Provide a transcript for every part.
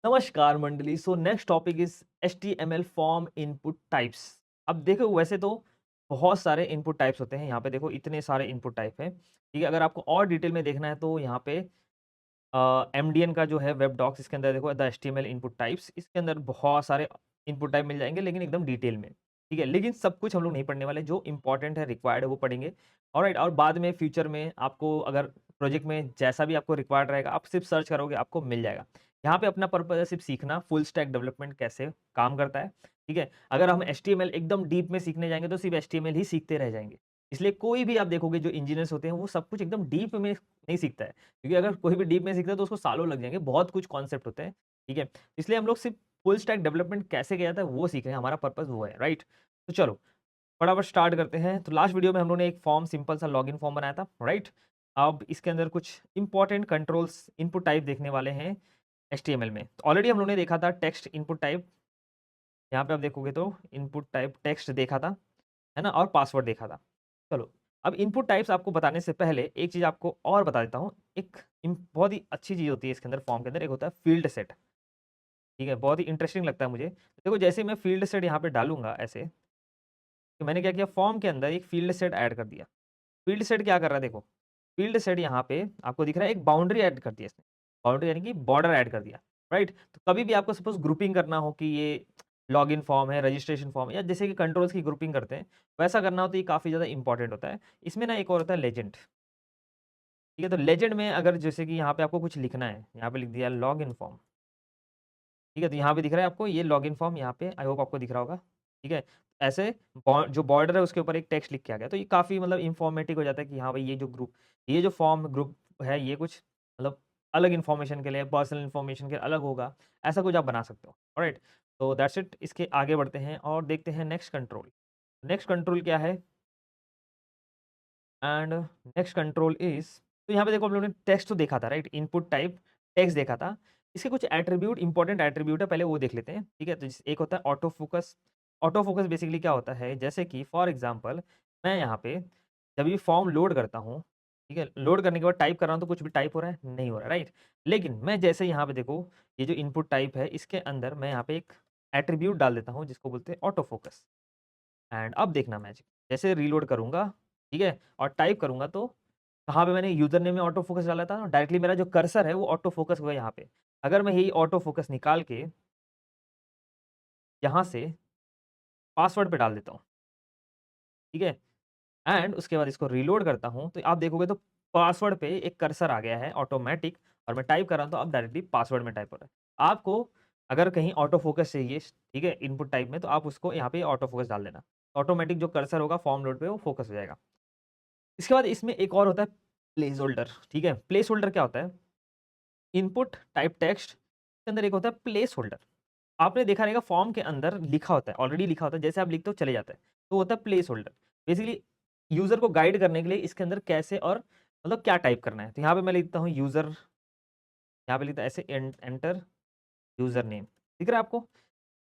नमस्कार मंडली। So next topic is HTML form input types. अब देखो वैसे तो बहुत सारे इनपुट टाइप्स होते हैं। यहाँ पे देखो इतने सारे इनपुट टाइप हैं। ठीक है, अगर आपको और डिटेल में देखना है तो यहाँ पे MDN का जो है वेब डॉक्स, इसके अंदर देखो द HTML इनपुट टाइप्स, इसके अंदर बहुत सारे इनपुट टाइप मिल जाएंगे लेकिन एकदम डिटेल में। ठीक है, लेकिन सब कुछ हम लोग नहीं पढ़ने वाले, जो इंपॉर्टेंट है रिक्वायर्ड है वो पढ़ेंगे। ऑलराइट, और बाद में फ्यूचर में आपको अगर प्रोजेक्ट में जैसा भी आपको रिक्वायर्ड रहेगा आप सिर्फ सर्च करोगे आपको मिल जाएगा। यहाँ पे अपना पर्पज है सिर्फ सीखना फुल स्टैक डेवलपमेंट कैसे काम करता है। ठीक है, अगर हम HTML एकदम डीप में सीखने जाएंगे तो सिर्फ HTML ही सीखते रह जाएंगे। इसलिए कोई भी आप देखोगे जो इंजीनियर्स होते हैं वो सब कुछ एकदम डीप में नहीं सीखता है, क्योंकि अगर कोई भी डीप में सीखता है तो उसको सालों लग जाएँगे, बहुत कुछ कॉन्सेप्ट होते हैं, ठीक है? इसलिए हम लोग सिर्फ़ फुल स्टैक डेवलपमेंट कैसे किया जाता है वो सीख रहे हैं, हमारा पर्पज़ वो है, राइट? तो चलो, फटाफट स्टार्ट करते हैं। तो लास्ट वीडियो में हम लोगों ने एक फॉर्म, सिंपल सा लॉगिन फॉर्म बनाया था, राइट? अब इसके अंदर कुछ इंपॉर्टेंट कंट्रोल्स, इनपुट टाइप देखने वाले हैं HTML में। तो ऑलरेडी हम लोगों ने देखा था टेक्स्ट इनपुट टाइप, यहाँ पे आप देखोगे तो इनपुट टाइप टेक्स्ट देखा था, है ना? और पासवर्ड देखा था। चलो, अब इनपुट टाइप्स आपको बताने से पहले एक चीज़ आपको और बता देता हूँ। एक बहुत ही अच्छी चीज़ होती है इसके अंदर, फॉर्म के अंदर एक होता है फील्ड सेट, ठीक है? बहुत ही इंटरेस्टिंग लगता है मुझे। देखो जैसे ही मैं फील्ड सेट यहाँ पे डालूँगा ऐसे, तो मैंने क्या किया, फॉर्म के अंदर एक फील्ड सेट ऐड कर दिया। फील्ड सेट क्या कर रहा है देखो, फील्ड सेट यहाँ पे आपको दिख रहा है, एक बाउंड्री ऐड कर दिया इसने। बाउंड्री यानी कि बॉर्डर ऐड कर दिया, राइट? तो कभी भी आपको सपोज़ ग्रुपिंग करना हो कि ये लॉगिन फॉर्म है, रजिस्ट्रेशन फॉर्म है, या जैसे कि कंट्रोल्स की ग्रुपिंग करते हैं, वैसा करना हो तो ये काफ़ी ज़्यादा इंपॉर्टेंट होता है। इसमें ना एक और होता है लेजेंड, ठीक है? तो लेजेंड में अगर जैसे कि यहाँ पे आपको कुछ लिखना है, यहाँ पे लिख दिया लॉगिन फॉर्म, ठीक है? तो यहाँ पे दिख रहा है आपको ये लॉगिन फॉर्म, यहाँ पे आई होप आपको दिख रहा होगा, ठीक है? ऐसे जो बॉर्डर है उसके ऊपर एक टेक्स्ट लिख के आ गया, तो ये काफ़ी मतलब इन्फॉर्मेटिव हो जाता है कि हाँ भाई, ये जो फॉर्म ग्रुप है ये कुछ मतलब अलग इन्फॉर्मेशन के लिए, पर्सनल इन्फॉर्मेशन के लिए अलग होगा, ऐसा कुछ आप बना सकते हो, ऑलराइट? तो दैट्स इट। इसके आगे बढ़ते हैं और देखते हैं नेक्स्ट कंट्रोल। नेक्स्ट कंट्रोल क्या है? एंड नेक्स्ट कंट्रोल इज़, तो यहाँ पे देखो हम लोगों ने टेक्स्ट तो देखा था, राइट? इनपुट टाइप टेक्स्ट देखा था। इसके कुछ एट्रीब्यूट, इंपॉर्टेंट एट्रीब्यूट है, पहले वो देख लेते हैं, ठीक है? तो एक होता है auto focus. Auto focus basically क्या होता है, जैसे कि फॉर एग्जांपल मैं यहाँ पे जब ये फॉर्म लोड करता हूँ, ठीक है? लोड करने के बाद टाइप कर रहा हूँ तो कुछ भी टाइप हो रहा है? नहीं हो रहा है, राइट? लेकिन मैं जैसे यहाँ पे देखो, ये जो इनपुट टाइप है इसके अंदर मैं यहाँ पे एक एट्रीब्यूट डाल देता हूँ जिसको बोलते हैं ऑटो फोकस। एंड अब देखना मैजिक, जैसे रीलोड करूँगा, ठीक है? और टाइप करूँगा तो कहाँ पे मैंने यूज़र नेम में ऑटो फ़ोकस डाला था, डायरेक्टली मेरा जो कर्सर है वो ऑटो फ़ोकस हुआ यहाँ पे। अगर मैं यही ऑटो फ़ोकस निकाल के यहाँ से पासवर्ड पे डाल देता हूँ, ठीक है? एंड उसके बाद इसको रीलोड करता हूँ, तो आप देखोगे तो पासवर्ड पे एक कर्सर आ गया है ऑटोमैटिक, और मैं टाइप कर रहा हूँ तो अब डायरेक्टली पासवर्ड में टाइप हो रहा है। आपको अगर कहीं ऑटो फ़ोकस चाहिए, ठीक है, इनपुट टाइप में, तो आप उसको यहाँ पे ऑटो फ़ोकस डाल देना। ऑटोमैटिक जो कर्सर होगा फॉर्म लोड पे वो फ़ोकस हो जाएगा। इसके बाद इसमें एक और होता है प्लेस होल्डर, ठीक है? प्लेस होल्डर क्या होता है? इनपुट टाइप टेक्स्ट के अंदर एक होता है प्लेस होल्डर। आपने देखा रहेगा फॉर्म के अंदर लिखा होता है, ऑलरेडी लिखा होता है, जैसे आप लिखते हो चले जाता है, तो होता है प्लेस होल्डर। बेसिकली यूज़र को गाइड करने के लिए इसके अंदर कैसे और मतलब क्या टाइप करना है। तो यहाँ पे मैं लिखता हूँ यूज़र, यहाँ पे लिखता है ऐसे एंटर यूज़र नेम, दिख रहा है आपको?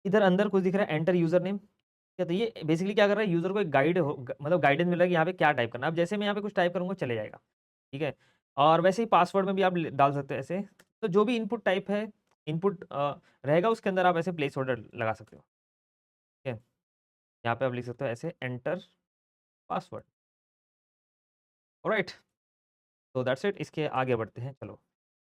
इधर अंदर कुछ दिख रहा है एंटर यूज़र नेम। क्या, तो ये बेसिकली क्या कर रहा है, यूज़र को एक गाइड हो मतलब गाइडेंस मिल रहा है कि यहाँ पे क्या टाइप करना है। अब जैसे मैं यहाँ पे कुछ टाइप करूँगा चले जाएगा, ठीक है? और वैसे ही पासवर्ड में भी आप डाल सकते हो ऐसे। तो जो भी इनपुट टाइप है, इनपुट रहेगा उसके अंदर आप ऐसे प्लेस होल्डर लगा सकते हो, ठीक है? यहाँ पे आप लिख सकते हो ऐसे एंटर पासवर्ड, ऑलराइट? तो दैट्स इट। इसके आगे बढ़ते हैं, चलो।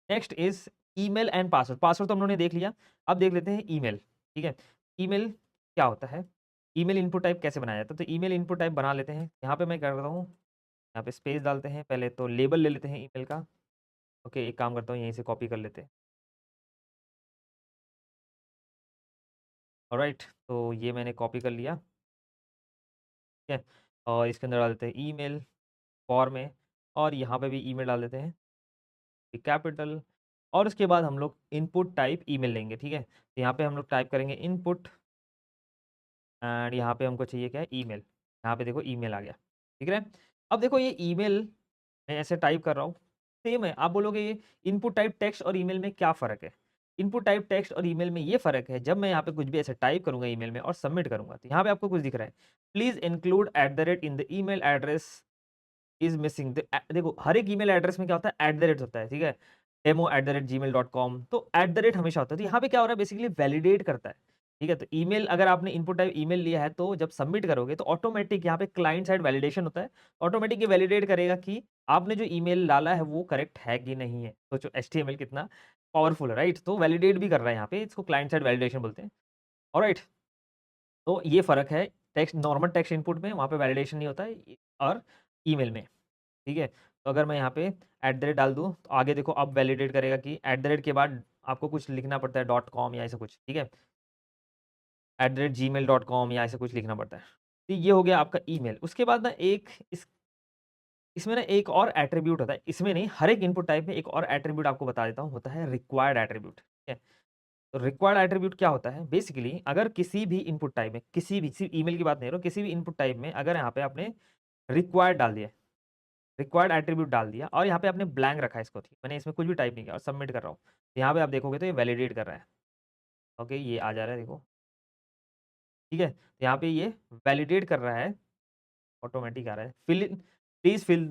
Next is email and password. Password तो हम लोगों ने देख लिया, अब देख लेते हैं ईमेल, ठीक है? ईमेल क्या होता है? ईमेल इनपुट टाइप कैसे बनाया जाता है? तो ईमेल इनपुट टाइप बना लेते हैं। यहाँ पे मैं क्या करता हूँ, यहाँ पे स्पेस डालते हैं, पहले तो लेबल ले लेते हैं ईमेल का। ओके, एक काम करता हूँ, यहीं से कॉपी कर लेते हैं, ऑलराइट? तो ये मैंने कॉपी कर लिया, ठीक है? और इसके अंदर डाल देते हैं ईमेल फॉर में, और यहाँ पे भी ईमेल डाल देते हैं कैपिटल, और उसके बाद हम लोग इनपुट टाइप ईमेल लेंगे, ठीक है? तो यहाँ पे हम लोग टाइप करेंगे इनपुट, एंड यहाँ पे हमको चाहिए क्या है, ईमेल। यहाँ पे देखो ईमेल आ गया, ठीक है? अब देखो ये ईमेल मैं ऐसे टाइप कर रहा हूँ, सेम है। आप बोलोगे ये इनपुट टाइप टेक्स्ट और ईमेल में क्या फ़र्क है? इनपुट टाइप टेक्स्ट और ईमेल में ये फ़र्क है, जब मैं यहाँ पे कुछ भी ऐसे टाइप करूँगा ईमेल में और सबमिट करूँगा, तो यहाँ पे आपको कुछ दिख रहा है, please include at the rate in the email address is missing. देखो हर एक ईमेल एड्रेस में क्या होता है, एट द रेट होता है, ठीक है? demo@gmail.com। तो एट द रेट हमेशा होता है। तो यहाँ पे क्या हो रहा है, बेसिकली वैलिडेट करता है। ठीक है, तो ईमेल अगर आपने इनपुट टाइप ईमेल लिया है, तो जब सबमिट करोगे तो ऑटोमेटिक यहाँ पे क्लाइंट साइड वैलिडेशन होता है। ऑटोमेटिक ये वैलिडेट करेगा कि आपने जो ईमेल डाला है वो करेक्ट है कि नहीं है। तो जो एचटीएमएल कितना पावरफुल है, राइट? तो वैलिडेट भी कर रहा है यहाँ पे, इसको क्लाइंट साइड वैलिडेशन बोलते हैं। ऑलराइट, तो ये फ़र्क है टेक्स्ट, नॉर्मल टेक्स्ट इनपुट में, वहाँ पे वैलिडेशन नहीं होता है, और ईमेल में। ठीक है? तो अगर मैं यहाँ पे एट द रेट डाल दूँ, तो आगे देखो अब वैलिडेट करेगा कि एट द रेट के बाद आपको कुछ लिखना पड़ता है, डॉट कॉम या ऐसा कुछ। ठीक है? @gmail.com या ऐसा कुछ लिखना पड़ता है। तो ये हो गया आपका ईमेल। उसके बाद ना एक इसमें ना एक और एट्रिब्यूट होता है। इसमें नहीं, हर एक इनपुट टाइप में एक और एट्रिब्यूट आपको बता देता हूँ, होता है रिक्वायर्ड एट्रिब्यूट। ठीक है? तो रिक्वायर्ड एट्रिब्यूट क्या होता है? बेसिकली अगर किसी भी इनपुट टाइप में, किसी भी, सिर्फ ईमेल की बात नहीं कर रहा हूँ, किसी भी इनपुट टाइप में अगर यहाँ पे आपने रिक्वायर्ड डाल दिया, रिक्वायर्ड एट्रिब्यूट डाल दिया और यहाँ पे आपने ब्लैंक रखा है इसको, ठीक, मैंने इसमें कुछ भी टाइप नहीं किया और सबमिट कर रहा हूँ। तो यहाँ पे आप देखोगे तो ये वैलिडेट कर रहा है। ओके, ये आ जा रहा है, देखो। ठीक है? तो यहाँ पे ये वैलिडेट कर रहा है, ऑटोमेटिक आ रहा है। Please fill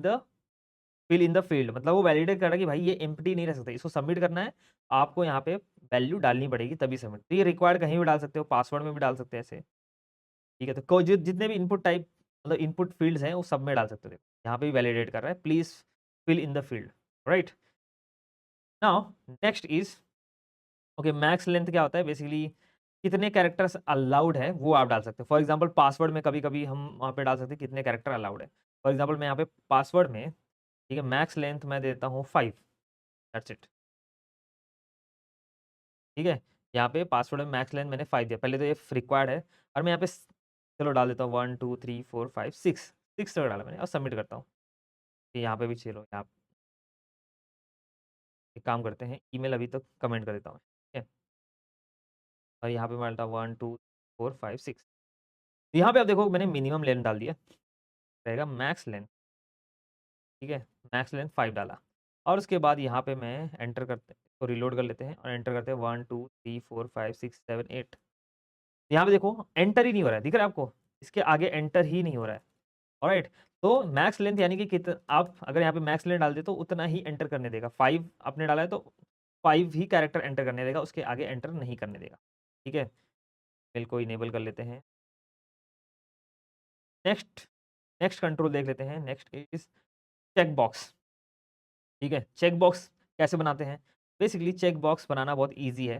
in the field, मतलब वो वैलिडेट कर रहा है कि भाई ये एम्प्टी नहीं रह सकता, इसको सबमिट करना है, आपको यहाँ पे वैल्यू डालनी पड़ेगी तभी सबमिट। तो ये रिक्वायर्ड कहीं भी डाल सकते हो, पासवर्ड में भी डाल सकते हैं ऐसे। ठीक है? तो कोई जितने भी इनपुट टाइप, मतलब इनपुट फील्ड्स हैं, वो सब में डाल सकते हो। देखो यहाँ पे भी वैलिडेट कर रहा है, please fill in the field, right? Now next is, okay, max length क्या होता है? बेसिकली कितने कैरेक्टर्स अलाउड है वो आप डाल सकते हो। फॉर एग्जांपल पासवर्ड में कभी कभी हम वहाँ पे डाल सकते हैं कितने कैरेक्टर अलाउड है। फॉर एग्जांपल मैं यहाँ पे पासवर्ड में, ठीक है, मैक्स लेंथ मैं देता हूँ 5, दैट्स इट। ठीक है? यहाँ पे पासवर्ड में मैक्स लेंथ मैंने 5 दिया, पहले तो ये रिक्वायर्ड है, और मैं यहाँ पे चलो डाल देता हूँ 1 2 3 4 5 6, 6 तक डाला मैंने और सबमिट करता हूँ। कि यहाँ पे भी चलो, यहाँ एक काम करते हैं, ईमेल अभी तक कमेंट कर देता हूँ। ठीक है? और यहाँ पे मैं डालता हूँ 1 2 4 5 6। यहाँ पे आप देखो मैंने मिनिमम लेंथ डाल दिया, रहेगा मैक्स लेंथ। ठीक है? मैक्स लेंथ 5 डाला, और उसके बाद यहाँ पे मैं एंटर करते, तो रिलोड कर लेते हैं और एंटर करते हैं 1 2 3 4 5 6 7 8। यहाँ पे देखो एंटर ही नहीं हो रहा है, दिख रहा है आपको? इसके आगे एंटर ही नहीं हो रहा है। ऑलराइट, तो मैक्स लेंथ यानी कि कितना, आप अगर यहाँ पे मैक्स लेंथ डाल दे तो उतना ही एंटर करने देगा। 5 आपने डाला है तो 5 ही कैरेक्टर एंटर करने देगा, उसके आगे एंटर नहीं करने देगा। ठीक है? मेल को इनेबल कर लेते हैं। नेक्स्ट, नेक्स्ट कंट्रोल देख लेते हैं। Next is check box. ठीक है? चेक बॉक्स कैसे बनाते हैं? बेसिकली चेक बॉक्स बनाना बहुत ईजी है।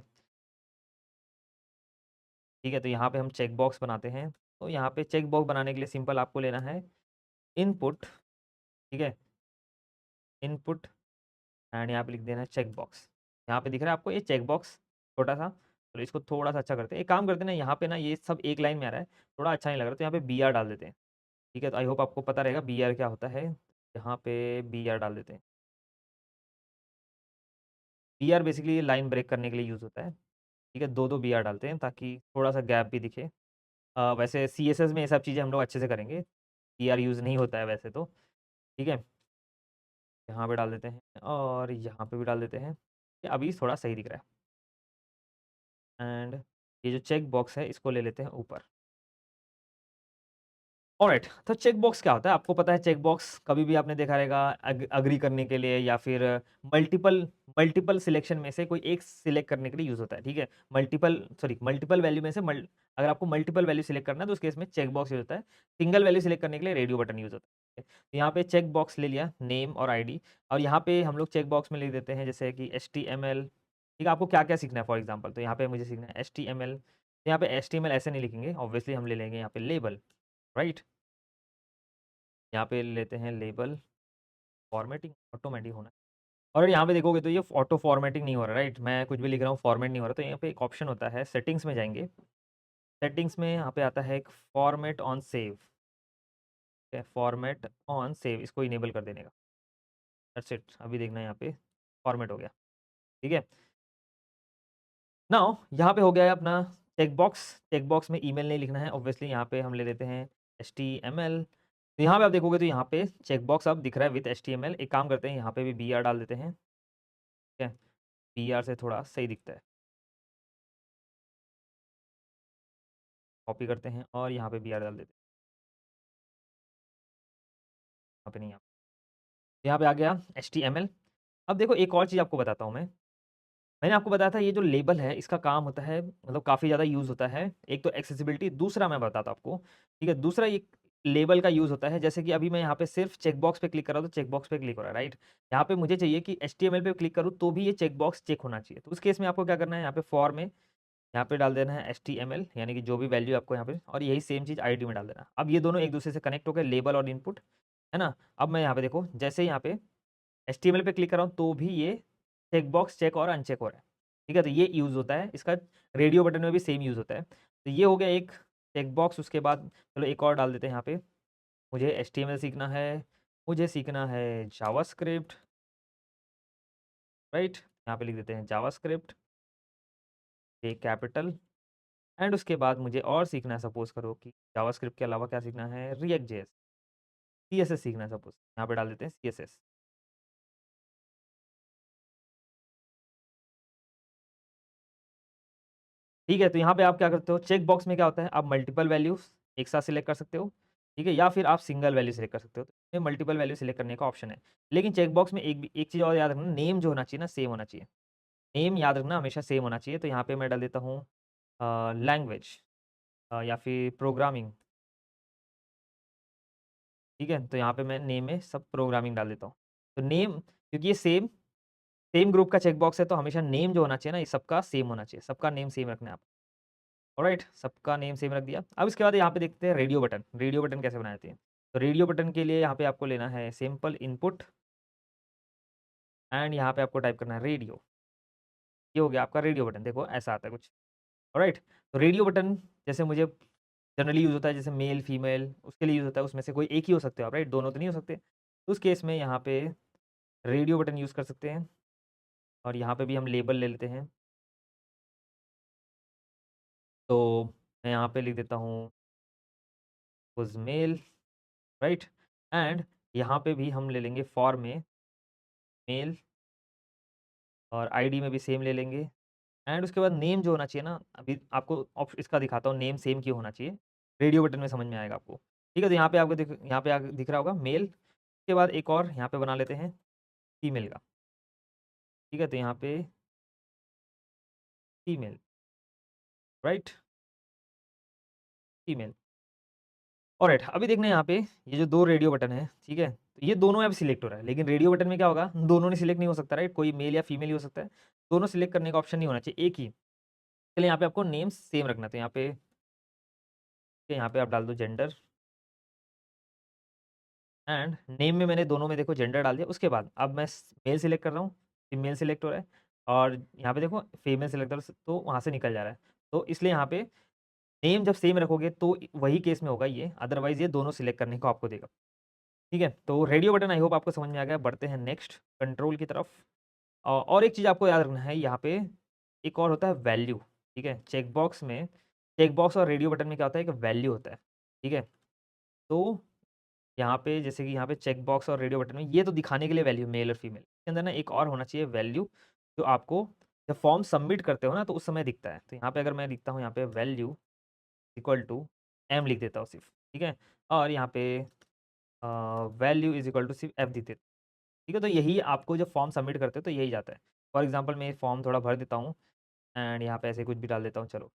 ठीक है? तो यहाँ पे हम चेक बॉक्स बनाते हैं। तो यहाँ पे चेक बॉक्स बनाने के लिए सिंपल आपको लेना है इनपुट। ठीक है? इनपुट, एंड यहाँ पे लिख देना है चेक बॉक्स। यहाँ पे दिख रहा है आपको ये चेक बॉक्स छोटा सा। तो इसको थोड़ा सा अच्छा करते हैं, एक काम करते हैं ना, यहाँ पे ना ये सब एक लाइन में आ रहा है, थोड़ा अच्छा नहीं लग रहा, तो यहाँ पे बी आर डाल देते हैं। ठीक है? तो आई होप आपको पता रहेगा बी आर क्या होता है। यहाँ पे बी आर डाल देते हैं। B R basically line break करने के लिए यूज़ होता है। ठीक है? दो दो बी आर डालते हैं ताकि थोड़ा सा गैप भी दिखे। वैसे सी एस एस में ये सब चीज़ें हम लोग अच्छे से करेंगे, बी आर यूज़ नहीं होता है वैसे तो। ठीक है? यहाँ पे डाल देते हैं और यहाँ पे भी डाल देते हैं। ये अभी थोड़ा सही दिख रहा है, एंड ये जो चेक बॉक्स है इसको ले लेते हैं ऊपर। ऑलराइट, तो चेक बॉक्स क्या होता है? आपको पता है चेक बॉक्स कभी भी आपने देखा रहेगा अग्री करने के लिए, या फिर मल्टीपल मल्टीपल सिलेक्शन में से कोई एक सिलेक्ट करने के लिए यूज़ होता है। ठीक है? मल्टीपल वैल्यू में से अगर आपको मल्टीपल वैल्यू सिलेक्ट करना है तो उस केस में चेक बॉक्स यूज़ होता है। सिंगल वैल्यू सिलेक्ट करने के लिए रेडियो बटन यूज़ होता है। तो यहाँ पे चेक बॉक्स ले लिया, नेम और आईडी, और यहाँ पे हम लोग चेक बॉक्स में लिख देते हैं जैसे कि HTML। ठीक है? आपको क्या क्या सीखना है फॉर एग्जाम्पल, तो यहाँ पे मुझे सीखना है HTML। तो यहाँ पे HTML ऐसे नहीं लिखेंगे, ऑब्वियसली हम ले लेंगे यहाँ पे लेबल, राइट? यहाँ पे लेते हैं लेबल, फॉर्मेटिंग ऑटोमेटिक होना है। और यहाँ पे देखोगे तो ये ऑटो फॉर्मेटिंग नहीं हो रहा, राइट? मैं कुछ भी लिख रहा हूँ, फॉर्मेट नहीं हो रहा, तो यहाँ पे एक ऑप्शन होता है, सेटिंग्स में जाएंगे। सेटिंग्स में यहाँ पे आता है एक format on save. Format on save, इसको इनेबल कर देने का, दैट्स इट। अभी देखना है यहाँ पे फॉर्मेट हो गया। ठीक है? नाउ यहाँ पे हो गया है अपना चेक बॉक्स। चेक बॉक्स में ईमेल नहीं लिखना है, ऑब्वियसली यहाँ पे हम ले लेते हैं HTML। तो यहाँ पे आप देखोगे तो यहाँ पे चेक बॉक्स अब दिख रहा है विद HTML। एक काम करते हैं, यहाँ पे भी बी आर डाल देते हैं। ठीक है? बी आर से थोड़ा सही दिखता है। कॉपी करते हैं और यहाँ पे बी आर डाल देते हैं। यहाँ पे नहीं, यहाँ पे आ गया HTML। अब देखो एक और चीज़ आपको बताता हूँ मैं। मैंने आपको बताया था ये जो लेबल है इसका काम होता है मतलब काफ़ी ज़्यादा यूज़ होता है। एक तो एक्सेसिबिलिटी, दूसरा मैं बताता हूँ आपको, ठीक है? दूसरा ये लेबल का यूज़ होता है जैसे कि अभी मैं यहाँ पे सिर्फ़ चेक बॉक्स पे क्लिक कर रहा हूँ तो चेक बॉक्स पे क्लिक हो रहा है, राइट? यहाँ पे मुझे चाहिए कि एचटीएमएल पे क्लिक करूँ तो भी ये चेक बॉक्स चेक होना चाहिए। तो उस केस में आपको क्या करना है, यहाँ पे फॉर में यहाँ पे डाल देना है एचटीएमएल यानी कि जो भी वैल्यू आपको यहाँ पे, और यही सेम चीज़ आईडी में डाल देना। अब ये दोनों एक-दूसरे से कनेक्ट हो गए, लेबल और इनपुट, है ना? अब मैं यहाँ पे देखो जैसे ही यहाँ पे एचटीएमएल पे क्लिक कर रहा हूँ तो भी ये चेक बॉक्स चेक और अनचेक हो रहा है। ठीक है? तो ये यूज़ होता है, इसका रेडियो बटन में भी सेम यूज़ होता है। तो ये हो गया एक चेक बॉक्स, उसके बाद चलो एक और डाल देते हैं यहाँ पे। मुझे एचटीएमएल सीखना है, मुझे सीखना है जावास्क्रिप्ट, राइट? यहाँ पे लिख देते हैं जावास्क्रिप्ट, ये कैपिटल, एंड उसके बाद मुझे और सीखना है, सपोज़ करो कि जावास्क्रिप्ट के अलावा क्या सीखना है, रिएक्ट जेएस, सीएसएस सीखना है सपोज़, यहाँ पे डाल देते हैं सीएसएस। ठीक है, तो यहाँ पे आप क्या करते हो, चेक बॉक्स में क्या होता है, आप मल्टीपल वैल्यूज़ एक साथ सिलेक्ट कर सकते हो, ठीक है? या फिर आप सिंगल वैल्यू सिलेक्ट कर सकते हो। तो मल्टीपल वैल्यू सिलेक्ट करने का ऑप्शन है। लेकिन चेक बॉक्स में एक चीज़ और याद रखना, नेम जो होना चाहिए ना, सेम होना चाहिए। नेम याद रखना हमेशा सेम होना चाहिए। तो यहाँ पे मैं डाल देता हूँ लैंग्वेज या फिर प्रोग्रामिंग, ठीक है? तो यहाँ पे मैं नेम में सब प्रोग्रामिंग डाल देता हूँ। तो नेम, क्योंकि ये सेम सेम ग्रुप का चेक बॉक्स है तो हमेशा नेम जो होना चाहिए ना, ये सबका सेम होना चाहिए। सबका नेम सेम रखना है आप। ऑलराइट, सबका नेम सेम रख दिया। अब इसके बाद यहाँ पे देखते हैं रेडियो बटन। रेडियो बटन कैसे बनाए जाते हैं? तो रेडियो बटन के लिए यहाँ पे आपको लेना है सिंपल इनपुट, एंड यहाँ पे आपको टाइप करना है रेडियो। ये हो गया आपका रेडियो बटन, देखो ऐसा आता है कुछ। ऑलराइट, तो रेडियो बटन जैसे मुझे जनरली यूज़ होता है, जैसे मेल, फीमेल उसके लिए यूज़ होता है, उसमें से कोई एक ही हो सकते हो आप, राइट? दोनों तो नहीं हो सकते। तो उस केस में यहाँ पे रेडियो बटन यूज़ कर सकते हैं, और यहाँ पे भी हम लेबल ले लेते हैं। तो मैं यहाँ पे लिख देता हूँ वाज़ मेल, राइट? एंड यहाँ पे भी हम ले लेंगे फॉर में मेल, और आईडी में भी सेम ले लेंगे। एंड उसके बाद नेम जो होना चाहिए ना, अभी आपको इसका दिखाता हूँ नेम सेम क्यों होना चाहिए। रेडियो बटन में समझ में आएगा आपको। ठीक है, तो यहाँ पे आपको यहाँ पे दिख रहा होगा मेल, उसके बाद एक और यहाँ पे बना लेते हैं फीमेल का। ठीक है, तो यहाँ पे फीमेल, राइट? फीमेल। ऑलराइट, अभी देखना है यहाँ पे ये जो 2 रेडियो बटन है, ठीक है? तो ये दोनों अब सिलेक्ट हो रहा है, लेकिन रेडियो बटन में क्या होगा, दोनों ने सिलेक्ट नहीं हो सकता, राइट? कोई मेल या फीमेल ही हो सकता है। दोनों सिलेक्ट करने का ऑप्शन नहीं होना चाहिए, एक ही। चलिए यहाँ पे आपको नेम सेम रखना है, तो यहाँ पे आप डाल दो जेंडर, एंड नेम में मैंने दोनों में देखो जेंडर डाल दिया। उसके बाद अब मैं मेल सिलेक्ट कर रहा हूँ, मेल सिलेक्ट हो रहा है, और यहाँ पे देखो फीमेल सिलेक्ट कर, तो वहाँ से निकल जा रहा है। तो इसलिए यहाँ पे नेम जब सेम रखोगे तो वही केस में होगा ये, अदरवाइज़ ये दोनों सिलेक्ट करने को आपको देगा। ठीक है? तो रेडियो बटन आई होप आपको समझ में आ गया। बढ़ते हैं नेक्स्ट कंट्रोल की तरफ। और एक चीज़ आपको याद रखना है, यहाँ पे एक और होता है वैल्यू, ठीक है? चेक बॉक्स और रेडियो बटन में क्या होता है, एक वैल्यू होता है, ठीक है? तो यहाँ पे जैसे कि यहाँ पे चेक बॉक्स और रेडियो बटन में ये तो दिखाने के लिए वैल्यू मेल और फीमेल, इसके अंदर ना एक और होना चाहिए वैल्यू, जो आपको जब फॉर्म सबमिट करते हो ना तो उस समय दिखता है। तो यहाँ पे अगर मैं लिखता हूँ यहाँ पे वैल्यू इक्वल टू एम लिख देता हूँ सिर्फ, ठीक है? और यहाँ पे वैल्यू इज़ इक्वल टू सिर्फ एफ देते, ठीक है? तो यही आपको जब फॉर्म सबमिट करते हो तो यही जाता है। फॉर एग्ज़ाम्पल मैं ये फॉर्म थोड़ा भर देता हूँ, एंड यहाँ पे ऐसे कुछ भी डाल देता हूँ, चलो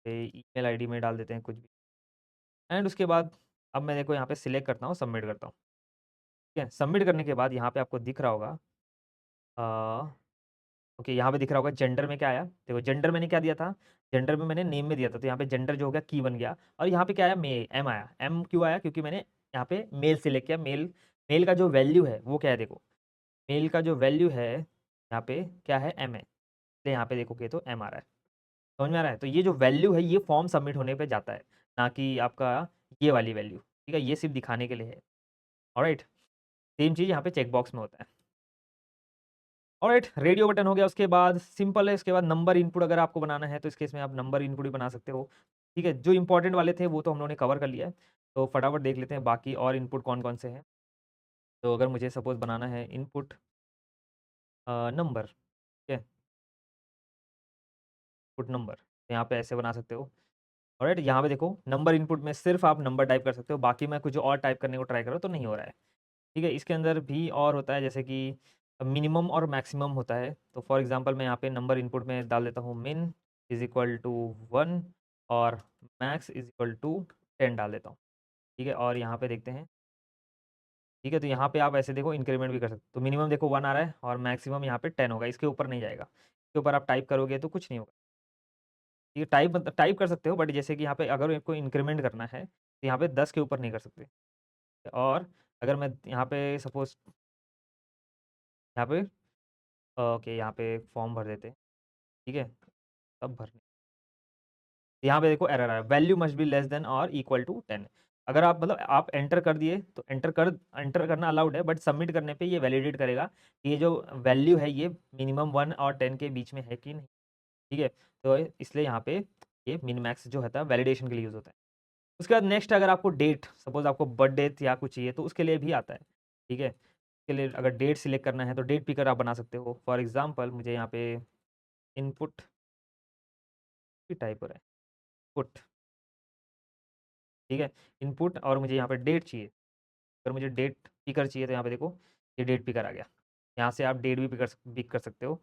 ईमेल आईडी में डाल देते हैं कुछ भी, एंड उसके बाद अब मैं देखो यहाँ पे सिलेक्ट करता हूँ, सबमिट करता हूँ, ठीक है? सबमिट करने के बाद यहाँ पे आपको दिख रहा होगा अ, ओके, यहाँ पे दिख रहा होगा जेंडर में क्या आया, देखो जेंडर मैंने क्या दिया था, जेंडर में मैंने नेम में दिया था, तो यहाँ पे जेंडर जो हो गया की बन गया, और यहाँ पे क्या आया, एम आया। एम क्यों आया, क्योंकि मैंने यहाँ पे मेल सिलेक्ट किया। मेल मेल का जो वैल्यू है वो क्या है, देखो मेल का जो वैल्यू है यहाँ पे क्या है, एम है, इसलिए यहाँ पे देखोगे तो एम आ रहा है। समझ में आ रहा है? तो ये जो वैल्यू है ये फॉर्म सबमिट होने पे जाता है, ना कि आपका ये वाली वैल्यू, ठीक है? ये सिर्फ दिखाने के लिए है। ऑलराइट, सेम चीज़ यहाँ पे चेक बॉक्स में होता है। ऑलराइट, रेडियो बटन हो गया, उसके बाद सिंपल है, उसके बाद नंबर इनपुट अगर आपको बनाना है तो इस केस में आप नंबर इनपुट भी बना सकते हो। ठीक है, जो इंपॉर्टेंट वाले थे वो तो हम लोगों ने कवर कर लिया है, तो फटाफट देख लेते हैं बाकी और इनपुट कौन-कौन से हैं। तो अगर मुझे सपोज़ बनाना है इनपुट नंबर, ठीक है, इनपुट नंबर, तो यहाँ पे ऐसे बना सकते हो। ऑलराइट, यहाँ पे देखो नंबर इनपुट में सिर्फ आप नंबर टाइप कर सकते हो, बाकी मैं कुछ और टाइप करने को ट्राई कर रहा हूँ तो नहीं हो रहा है। ठीक है? इसके अंदर भी और होता है जैसे कि मिनिमम और मैक्सिमम होता है। तो फॉर एग्ज़ाम्पल मैं यहाँ पे नंबर इनपुट में डाल देता हूँ min इज़ इक्वल टू 1 और max इज़ इक्वल टू 10 डाल देता हूँ। ठीक है? और यहाँ पे देखते हैं, ठीक है? तो यहाँ पे आप ऐसे देखो इंक्रीमेंट भी कर सकते हो। तो मिनिमम देखो 1 आ रहा है और मैक्सिमम यहाँ पे 10 होगा, इसके ऊपर नहीं जाएगा। इसके ऊपर आप टाइप करोगे तो कुछ नहीं होगा। ये टाइप मतलब टाइप कर सकते हो, बट जैसे कि यहाँ पे अगर आपको इंक्रीमेंट करना है, तो यहाँ पे 10 के ऊपर नहीं कर सकते। और अगर मैं यहाँ पे सपोज़ यहाँ पे ओके, यहाँ पे फॉर्म भर देते हैं, ठीक है? तब भरने यहाँ पे देखो एरर आया, value must be less than और इक्वल टू 10। अगर आप मतलब आप एंटर कर दिए, तो एंटर करना अलाउड है, बट सबमिट करने पे ये वैलिडेट करेगा कि ये जो वैल्यू है ये मिनिमम 1 और 10 के बीच में है कि नहीं, ठीक है? तो इसलिए यहाँ पे ये मिन मैक्स जो होता है वैलिडेशन के लिए यूज़ होता है। उसके बाद नेक्स्ट अगर आपको डेट, सपोज़ आपको बर्थडे या कुछ चाहिए तो उसके लिए भी आता है, ठीक है? उसके लिए अगर डेट सिलेक्ट करना है तो डेट पिकर आप बना सकते हो। फॉर एग्ज़ाम्पल मुझे यहाँ पे इनपुट भी टाइप हो रहा है, पुट, ठीक है? इनपुट और मुझे यहाँ पे डेट चाहिए। अगर मुझे डेट पिकर चाहिए तो यहाँ पे देखो ये डेट पिकर आ गया। यहाँ से आप डेट भी पिक कर सकते हो।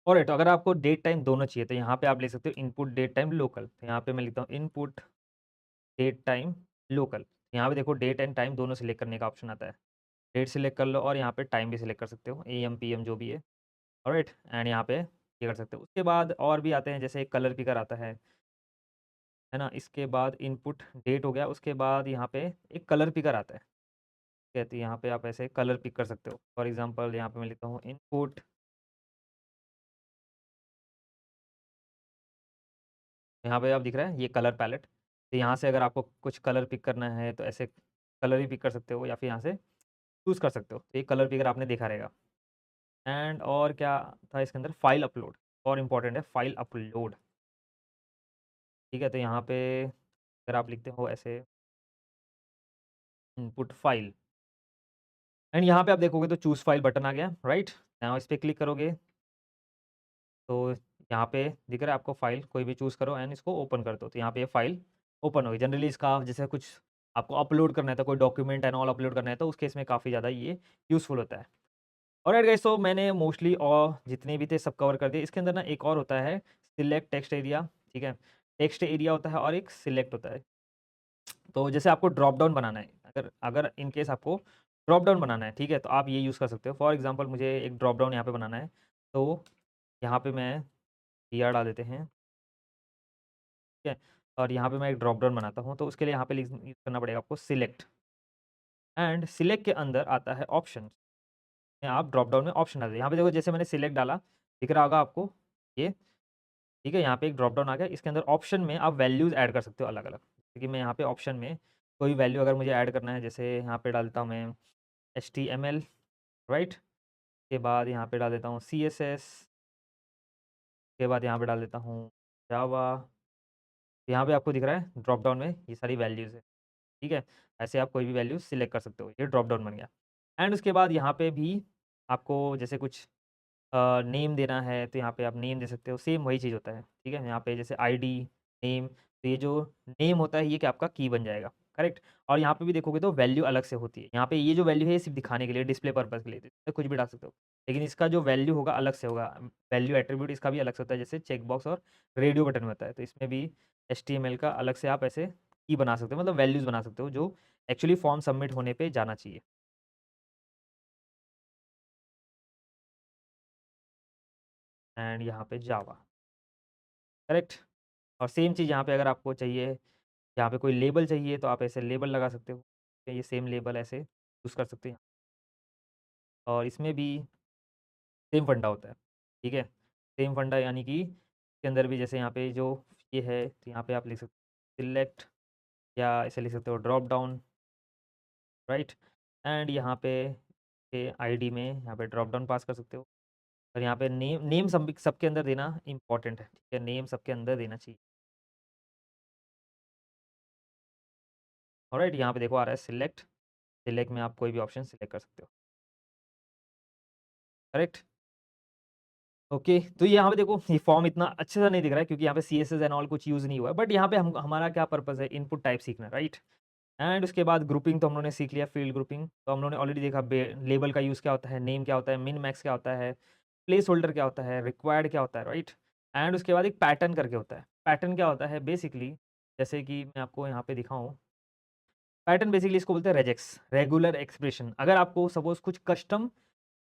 ऑलराइट, तो अगर आपको डेट टाइम दोनों चाहिए तो यहाँ पे आप लिख सकते हो इनपुट डेट टाइम लोकल। तो यहाँ पे मैं लिखता हूँ इनपुट डेट टाइम लोकल। यहाँ पे देखो डेट एंड टाइम दोनों सिलेक्ट करने का ऑप्शन आता है। डेट सिलेक्ट कर लो और यहाँ पे टाइम भी सिलेक्ट कर सकते हो, एएम पीएम जो भी है। ऑलराइट, एंड यहाँ पे ये कर सकते हो। उसके बाद और भी आते हैं, जैसे कलर पिकर आता है ना? इसके बाद इनपुट डेट हो गया, उसके बाद यहाँ पे एक कलर पिकर आता है। कहती है यहाँ पे आप ऐसे कलर पिक कर सकते हो। फॉर एग्जांपल यहाँ पे मैं लिखता हूँ इनपुट, यहाँ पे आप दिख रहा है ये कलर पैलेट। तो यहाँ से अगर आपको कुछ कलर पिक करना है तो ऐसे कलर ही पिक कर सकते हो, या फिर यहाँ से चूज़ कर सकते हो। तो ये कलर पिकर आपने देखा रहेगा। एंड और क्या था इसके अंदर, फाइल अपलोड और इम्पोर्टेंट है फाइल अपलोड। ठीक है? तो यहाँ पे अगर आप लिखते हो ऐसे इनपुट फाइल, एंड यहाँ पे आप देखोगे तो चूज़ फाइल बटन आ गया, राइट? यहाँ इस पे क्लिक करोगे तो यहाँ पे दिख रहा है आपको फाइल, कोई भी चूज़ करो एंड इसको ओपन कर दो। तो यहाँ पे ये फाइल ओपन होगी। जनरली इसका जैसे कुछ आपको अपलोड करना है तो कोई डॉक्यूमेंट एंड ऑल अपलोड करना है तो उस केस में काफ़ी ज़्यादा ये यूज़फुल होता है। ऑलराइट गाइस, तो मैंने मोस्टली और जितने भी थे सब कवर कर दिए। इसके अंदर ना एक और होता है सिलेक्ट टेक्स्ट एरिया, ठीक है? टेक्स्ट एरिया होता है और एक सिलेक्ट होता है। तो जैसे आपको ड्रॉप डाउन बनाना है, अगर अगर इन केस आपको ड्रॉप डाउन बनाना है, ठीक है? तो आप ये यूज़ कर सकते हो। फॉर एग्ज़ाम्पल मुझे एक ड्रॉप डाउन यहाँ पे बनाना है, तो यहाँ पे मैं PR डाल देते हैं, ठीक है? और यहाँ पे मैं एक ड्रॉप डाउन बनाता हूँ, तो उसके लिए यहाँ पे यूज़ करना पड़ेगा आपको सिलेक्ट, एंड सिलेक्ट के अंदर आता है ऑप्शंस। में आप ड्रॉप डाउन में ऑप्शन डाल दें। यहाँ पे देखो जैसे मैंने सिलेक्ट डाला, दिख रहा होगा आपको ये, ठीक है? यहाँ पे एक ड्रॉप डाउन आ गया, इसके अंदर ऑप्शन में आप वैल्यूज़ ऐड कर सकते हो अलग-अलग। क्योंकि मैं यहाँ पे ऑप्शन में कोई वैल्यू अगर मुझे ऐड करना है, जैसे यहाँ पे डालता हूँ मैं HTML, राइट? के बाद यहाँ पे डाल देता हूँ CSS, के बाद यहाँ पे डाल देता हूँ जावा। यहाँ पे आपको दिख रहा है ड्रॉप डाउन में ये सारी वैल्यूज़ है, ठीक है? ऐसे आप कोई भी वैल्यू सिलेक्ट कर सकते हो, ये ड्रॉप डाउन बन गया। एंड उसके बाद यहाँ पे भी आपको जैसे कुछ नेम देना है तो यहाँ पे आप नेम दे सकते हो, सेम वही चीज़ होता है, ठीक है? यहाँ पे जैसे आईडी, नेम, तो ये जो नेम होता है ये क्या आपका की बन जाएगा, करेक्ट? और यहाँ पे भी देखोगे तो वैल्यू अलग से होती है। यहाँ पे ये जो वैल्यू है ये सिर्फ़ दिखाने के लिए, डिस्प्ले पर्पज़ के लिए, तो इसमें कुछ भी डाल सकते हो। लेकिन इसका जो वैल्यू होगा अलग से होगा, वैल्यू एट्रिब्यूट इसका भी अलग से होता है, जैसे चेक बॉक्स और रेडियो बटन में होता है। तो इसमें भी HTML का अलग से आप ऐसे की बना सकते हो, मतलब वैल्यूज़ बना सकते हो जो एक्चुअली फॉर्म सबमिट होने पे जाना चाहिए। एंड यहाँ पे जावा, करेक्ट? और सेम चीज़ यहाँ पे अगर आपको चाहिए, यहाँ पे कोई लेबल चाहिए तो आप ऐसे लेबल लगा सकते हो। ये सेम लेबल ऐसे यूज़ कर सकते हैं, और इसमें भी सेम फंडा होता है, ठीक है? सेम फंडा यानी कि इसके अंदर भी जैसे यहाँ पे जो ये है तो यहाँ पे आप लिख सकते हो सिलेक्ट, या ऐसे लिख सकते हो ड्रॉप डाउन, राइट? एंड यहाँ पे ये आईडी में यहाँ पे ड्रॉप डाउन पास कर सकते हो, और यहाँ पे नेम नेम सबके अंदर देना इम्पोर्टेंट है, ठीक है? नेम सबके अंदर देना चाहिए। ऑलराइट, यहाँ पे देखो आ रहा है सिलेक्ट, सिलेक्ट में आप कोई भी ऑप्शन सिलेक्ट कर सकते हो, करेक्ट? ओके, तो ये यहाँ पे देखो ये फॉर्म इतना अच्छे से नहीं दिख रहा है क्योंकि यहाँ पे CSS एंड ऑल कुछ यूज़ नहीं हुआ है, बट यहाँ पे हम हमारा क्या पर्पज़ है, इनपुट टाइप सीखना, राइट? एंड उसके बाद ग्रुपिंग तो हम लोगों ने सीख लिया, फील्ड ग्रुपिंग तो हम लोगों ने ऑलरेडी देखा, लेबल का यूज़ क्या होता है, नेम क्या होता है, मिन मैक्स क्या होता है, प्लेस होल्डर क्या होता है, रिक्वायर्ड क्या होता है, राइट। एंड उसके बाद एक पैटर्न करके होता है। पैटर्न क्या होता है बेसिकली, जैसे कि मैं आपको यहाँ पे दिखाऊँ, पैटर्न बेसिकली इसको बोलते हैं रेजेक्स, रेगुलर एक्सप्रेशन। अगर आपको सपोज कुछ कस्टम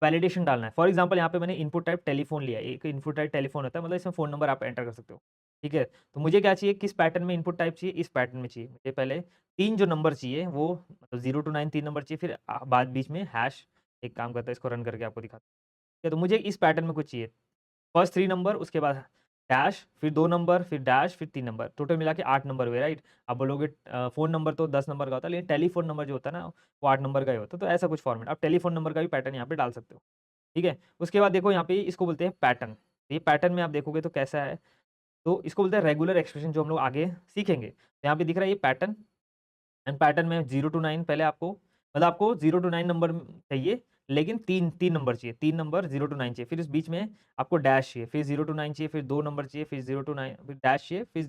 वैलिडेशन डालना है, फॉर एग्जांपल यहाँ पे मैंने इनपुट टाइप टेलीफोन लिया है, एक इनपुट टाइप टेलीफोन होता है, मतलब इसमें फ़ोन नंबर आप एंटर कर सकते हो, ठीक है। तो मुझे क्या चाहिए, किस पैटर्न में इनपुट टाइप चाहिए, इस पैटर्न में चाहिए मुझे। पहले 3 जो नंबर चाहिए वो मतलब 0 टू 9 3 नंबर चाहिए, फिर बाद बीच में हैश एक काम करता है, इसको रन करके आपको दिखाता हूँ। ठीक है, तो मुझे इस पैटर्न में कुछ चाहिए। फर्स्ट 3 नंबर, उसके बाद डैश, फिर 2 नंबर, फिर डैश, फिर 3 नंबर, टोटल मिला के 8 नंबर हुए, राइट। आप बोलोगे फ़ोन नंबर तो 10 नंबर का होता है, लेकिन टेलीफ़ोन नंबर जो होता है ना, वो 8 नंबर का ही होता है। तो ऐसा कुछ फॉर्मेट, आप टेलीफ़ोन नंबर का भी पैटर्न यहाँ पे डाल सकते हो, ठीक है। उसके बाद देखो यहाँ पे इसको बोलते हैं पैटर्न। ये पैटर्न में आप देखोगे तो कैसा है, तो इसको बोलते हैं रेगुलर एक्सप्रेशन, जो हम लोग आगे सीखेंगे। तो यहाँ पे दिख रहा है ये पैटर्न, एंड पैटर्न में 0 टू 9 पहले आपको, मतलब आपको 0 टू 9 नंबर चाहिए, लेकिन 3 नंबर चाहिए, 3 नंबर 0 टू 9 चाहिए, फिर इस बीच में आपको डैश चाहिए, फिर 0 टू 9 चाहिए, फिर 2 नंबर चाहिए, फिर 0 टू 9 फिर डैश चाहिए, फिर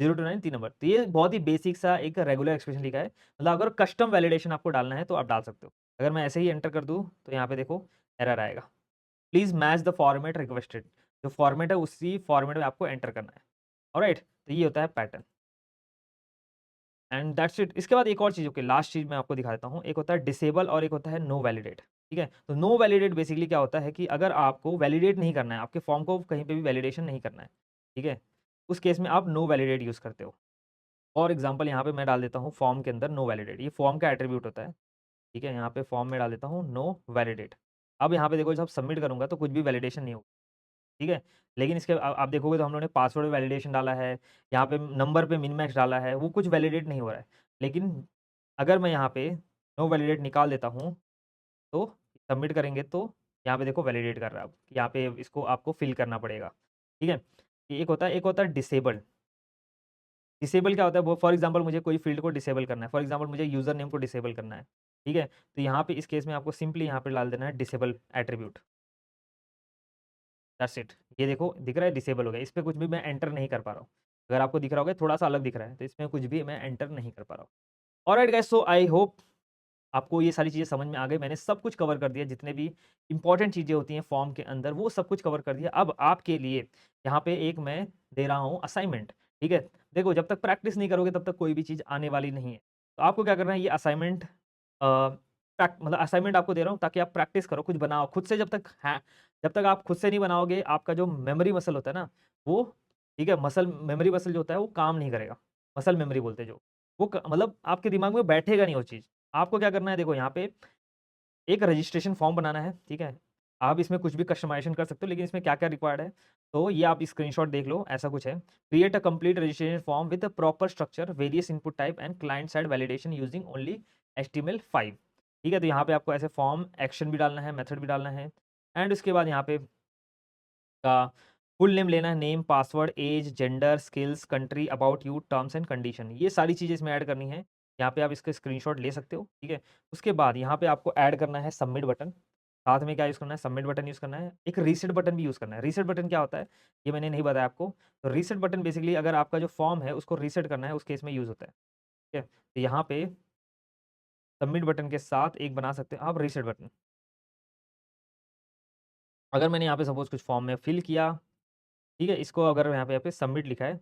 0 टू 9 3 नंबर। तो ये बहुत ही बेसिक सा एक रेगुलर एक्सप्रेशन लिखा है। मतलब अगर कस्टम वैलिडेशन आपको डालना है तो आप डाल सकते हो। अगर मैं ऐसे ही एंटर कर दूँ तो यहाँ पे देखो एरर आएगा। Please match the format requested, जो फॉर्मेट है उसी फॉर्मेट में आपको एंटर करना है। ऑलराइट, तो ये होता है पैटर्न एंड दैट्स इट। इसके बाद एक और चीज़, ओके लास्ट चीज़ मैं आपको दिखा देता हूँ। एक होता है डिसेबल और एक होता है नो वैलिडेट, ठीक है। तो नो वैलिडेट बेसिकली क्या होता है कि अगर आपको वैलिडेट नहीं करना है, आपके फॉर्म को कहीं पे भी वैलिडेशन नहीं करना है, ठीक है, उस केस में आप नो वैलिडेट यूज़ करते हो। फॉर एग्जाम्पल यहाँ पे मैं डाल देता हूँ फॉर्म के अंदर नो वैलिडेट, ये फॉर्म का एट्रीब्यूट होता है, ठीक है। यहाँ पे फॉर्म में डाल देता हूँ नो वैलिडेट। अब यहाँ पे देखो जब सबमिट करूँगा तो कुछ भी वैलिडेशन नहीं होगा, ठीक है। लेकिन इसके आप देखोगे तो हम लोगों ने पासवर्ड वैलिडेशन डाला है, यहाँ पे नंबर पे मिन मैक्स डाला है, वो कुछ वैलिडेट नहीं हो रहा है। लेकिन अगर मैं यहाँ पे नो वैलिडेट निकाल देता हूँ, तो सबमिट करेंगे तो यहाँ पे देखो वैलिडेट कर रहा है अब। यहाँ पे इसको आपको फिल करना पड़ेगा, ठीक है। ये एक होता है डिसेबल। डिसेबल क्या होता है, वो फॉर एग्जांपल मुझे कोई फील्ड को डिसेबल करना है, फॉर एग्जांपल मुझे यूज़र नेम को डिसेबल करना है, ठीक है। तो यहाँ पे इस केस में आपको सिंपली यहाँ पे डाल देना है डिसेबल एट्रीब्यूट, दैट्स इट। ये देखो दिख रहा है डिसेबल हो गया, इस पे कुछ भी मैं एंटर नहीं कर पा रहा हूँ। अगर आपको दिख रहा होगा थोड़ा सा अलग दिख रहा है, तो इसमें कुछ भी मैं एंटर नहीं कर पा रहा हूँ। Alright guys, so I hope आपको ये सारी चीज़ें समझ में आ गई। मैंने सब कुछ कवर कर दिया, जितने भी इंपॉर्टेंट चीज़ें होती हैं फॉर्म के अंदर, वो सब कुछ कवर कर दिया। अब आपके लिए यहाँ पे एक मैं दे रहा हूँ असाइनमेंट, ठीक है। देखो जब तक प्रैक्टिस नहीं करोगे तब तक कोई भी चीज़ आने वाली नहीं है। तो आपको क्या करना है, ये असाइनमेंट मतलब असाइनमेंट आपको दे रहा हूँ ताकि आप प्रैक्टिस करो, कुछ बनाओ खुद से। जब तक आप खुद से नहीं बनाओगे, आपका जो मेमोरी मसल होता है ना, वो, ठीक है, मेमोरी मसल जो होता है वो काम नहीं करेगा। मसल मेमोरी बोलते हैं जो, वो मतलब आपके दिमाग में बैठेगा नहीं वो चीज़। आपको क्या करना है, देखो यहाँ पे एक रजिस्ट्रेशन फॉर्म बनाना है, ठीक है। आप इसमें कुछ भी कस्टमाइज़ेशन कर सकते हो, लेकिन इसमें क्या-क्या रिक्वायर्ड है, तो ये आप स्क्रीनशॉट देख लो, ऐसा कुछ है। Create a complete registration form with a proper structure, various input type and client side validation using only HTML5, ठीक है। तो यहाँ पे आपको ऐसे फॉर्म एक्शन भी डालना है, मेथड भी डालना है, एंड उसके बाद यहाँ पे का फुल नेम लेना है, name, password, age, gender, skills, country, about you, terms and condition, ये सारी चीज़ें इसमें ऐड करनी है। यहाँ पे आप इसका स्क्रीनशॉट ले सकते हो, ठीक है। उसके बाद यहाँ पे आपको ऐड करना है सबमिट बटन। साथ में क्या यूज़ करना है, सबमिट बटन यूज़ करना है, एक रीसेट बटन भी यूज़ करना है। रीसेट बटन क्या होता है, ये मैंने नहीं बताया आपको। तो रीसेट बटन बेसिकली अगर आपका जो फॉर्म है उसको रीसेट करना है, उस केस में यूज़ होता है, ठीक है। तो यहाँ पे सबमिट बटन के साथ एक बना सकते हो आप रीसेट बटन। अगर मैंने यहाँ पे सपोज़ कुछ फॉर्म में फिल किया, ठीक है, इसको अगर यहाँ पे सबमिट लिखा है,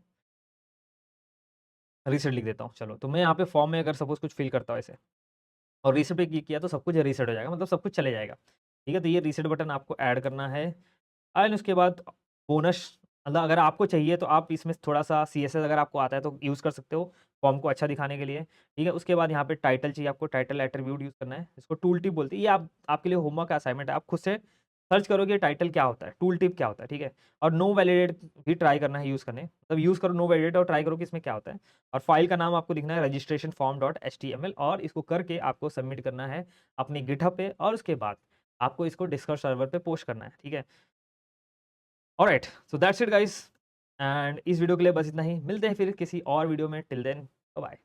रीसेट लिख देता हूँ, चलो। तो मैं यहाँ पे फॉर्म में अगर सपोज़ कुछ फिल करता हूँ ऐसे और रीसेट पे क्लिक किया तो सब कुछ रीसेट हो जाएगा, मतलब सब कुछ चले जाएगा, ठीक है। तो ये रीसेट बटन आपको ऐड करना है। एंड उसके बाद बोनस, मतलब अगर आपको चाहिए तो आप इसमें थोड़ा-सा CSS अगर आपको आता है तो यूज़ कर सकते हो, फॉर्म को अच्छा दिखाने के लिए, ठीक है। उसके बाद यहाँ पे टाइटल चाहिए आपको, टाइटल एट्रीब्यूट यूज़ करना है, इसको टूल टिप बोलते हैं। ये आप आपके लिए होमवर्क का असाइनमेंट है, आप खुद से सर्च करोगे टाइटल क्या होता है, टूल टिप क्या होता है, ठीक है। और नो वैलिडेट भी ट्राई करना है यूज़ करने, मतलब यूज़ करो नो वैलिडेट और ट्राई करो कि इसमें क्या होता है। और फाइल का नाम आपको लिखना है रजिस्ट्रेशन फॉर्म डॉट HTML, और इसको करके आपको सबमिट करना है अपनी गिटहब पे, और उसके बाद आपको इसको डिस्कॉर्ड सर्वर पे पोस्ट करना है, ठीक है। Alright, so that's it guys, and इस वीडियो के लिए बस इतना ही। मिलते हैं फिर किसी और वीडियो में, टिल देन बाय बाय।